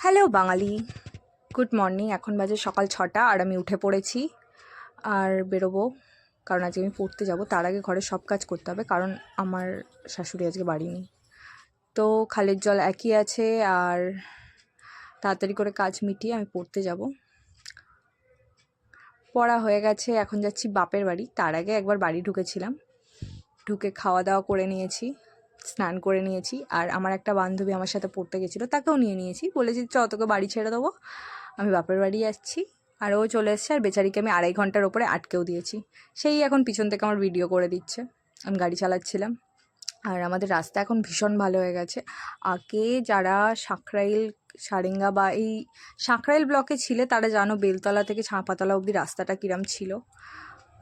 Hello বাঙালি, good morning. এখন বাজে সকাল 6টা আর আমি উঠে পড়েছি আর বেরোবো, কারণ আজকে আমি পড়তে যাব। তার আগে ঘরের সব কাজ করতে হবে, কারণ আমার শাশুড়ি আজকে বাড়ি নেই। তো খালের জল একই আছে, আর তাড়াতাড়ি করে কাজ মিটিয়ে আমি পড়তে যাব। পড়া হয়ে গেছে, এখন যাচ্ছি বাপের বাড়ি। তার আগে একবার বাড়ি ঢুকেছিলাম, ঢুকে খাওয়া দাওয়া করে নিয়েছি, স্নান করে নিয়েছি। আর আমার একটা বান্ধবী আমার সাথে পড়তে গেছিলো, তাকেও নিয়ে নিয়েছি। বলেছি চ তোকে বাড়ি ছেড়ে দেবো, আমি বাপের বাড়ি যাচ্ছি। আর ও চলে এসছে, আর বেচারিকে আমি 2.5 ঘন্টার ওপরে আটকেও দিয়েছি। সেই এখন পিছন থেকে আমার ভিডিও করে দিচ্ছে, আমি গাড়ি চালাচ্ছিলাম। আর আমাদের রাস্তা এখন ভীষণ ভালো হয়ে গেছে। আগে যারা সাঁকরাইল, সারেঙ্গা বা এই সাঁকরাইল ব্লকে ছিলে তারা জানো বেলতলা থেকে ছাপাতলা অবধি রাস্তাটা কিরম ছিল,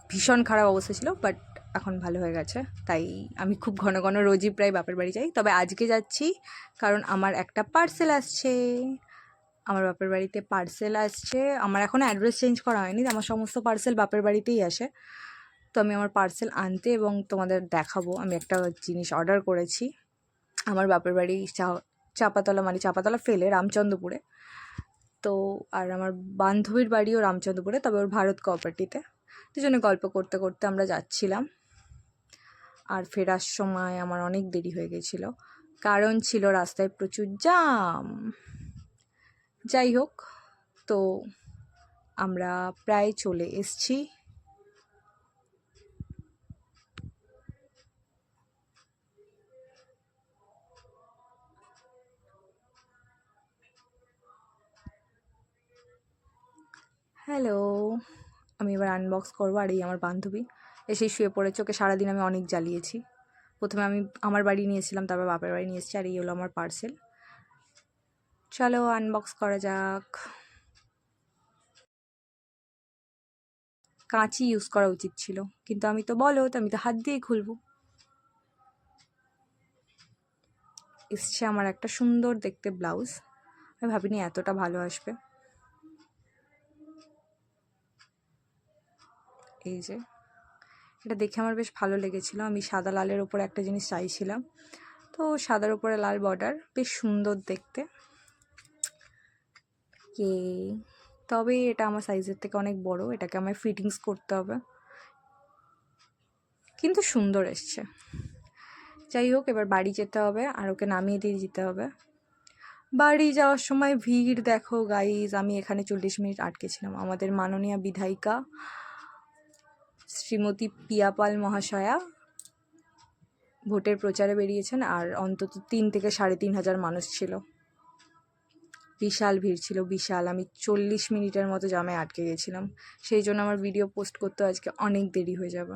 ভীষণ খারাপ অবস্থা ছিল। বাট এখন ভালো হয়ে গেছে, তাই আমি খুব ঘন ঘন রোজই প্রায় বাপের বাড়ি যাই। তবে আজকে যাচ্ছি কারণ আমার একটা পার্সেল আসছে, আমার বাপের বাড়িতে পার্সেল আসছে। আমার এখনও অ্যাড্রেস চেঞ্জ করা হয়নি, আমার সমস্ত পার্সেল বাপের বাড়িতেই আসে। তো আমি আমার পার্সেল আনতে এবং তোমাদের দেখাবো আমি একটা জিনিস অর্ডার করেছি। আমার বাপের বাড়ি চাপাতলা, মানে চাপাতলা ফেলে রামচন্দ্রপুরে। তো আর আমার বান্ধবীর বাড়িও রামচন্দ্রপুরে, তবে ওর ভারত কোঅপারেটিভে। দুজনে গল্প করতে করতে আমরা যাচ্ছিলাম। আর ফেরার সময় আমার অনেক দেরি হয়ে গেছিলো, কারণ ছিল রাস্তায় প্রচুর জ্যাম। যাই হোক, তো আমরা প্রায় চলে এসছি। হ্যালো, আমি এবার আনবক্স করবো। আর এই আমার বান্ধবী এসেই শুয়ে পড়েছে, ওকে সারাদিন আমি অনেক জ্বালিয়েছি। প্রথমে আমি আমার বাড়ি নিয়েছিলাম, তারপর বাপের বাড়ি নিয়ে এসেছি। আর এই হলো আমার পার্সেল, চলো আনবক্স করা যাক। কাঁচি ইউজ করা উচিত ছিল, কিন্তু আমি তো আমি তো হাত দিয়ে খুলবো। এসছে আমার একটা সুন্দর দেখতে ব্লাউজ, আমি ভাবিনি এতটা ভালো আসবে। এই যে এটা দেখে আমার বেশ ভালো লেগেছিলো। আমি সাদা লালের ওপরে একটা জিনিস চাইছিলাম, তো সাদার উপরে লাল বর্ডার, বেশ সুন্দর দেখতে। তবে এটা আমার সাইজের থেকে অনেক বড়, এটাকে আমার ফিটিংস করতে হবে, কিন্তু সুন্দর এসছে। যাই হোক, এবার বাড়ি যেতে হবে আর ওকে নামিয়ে দিয়ে যেতে হবে। বাড়ি যাওয়ার সময় ভিড় দেখো গাইজ, আমি এখানে 40 মিনিট আটকেছিলাম। আমাদের মাননীয় বিধায়িকা শ্রীমতী পিয়া পাল মহাশয়া ভোটের প্রচারে বেরিয়েছেন, আর অন্তত 3 থেকে 3,500 মানুষ ছিল। বিশাল ভিড় ছিল, বিশাল। আমি 40 মিনিটের মতো জামে আটকে গেছিলাম, সেই জন্য আমার ভিডিও পোস্ট করতে আজকে অনেক দেরি হয়ে যাবে।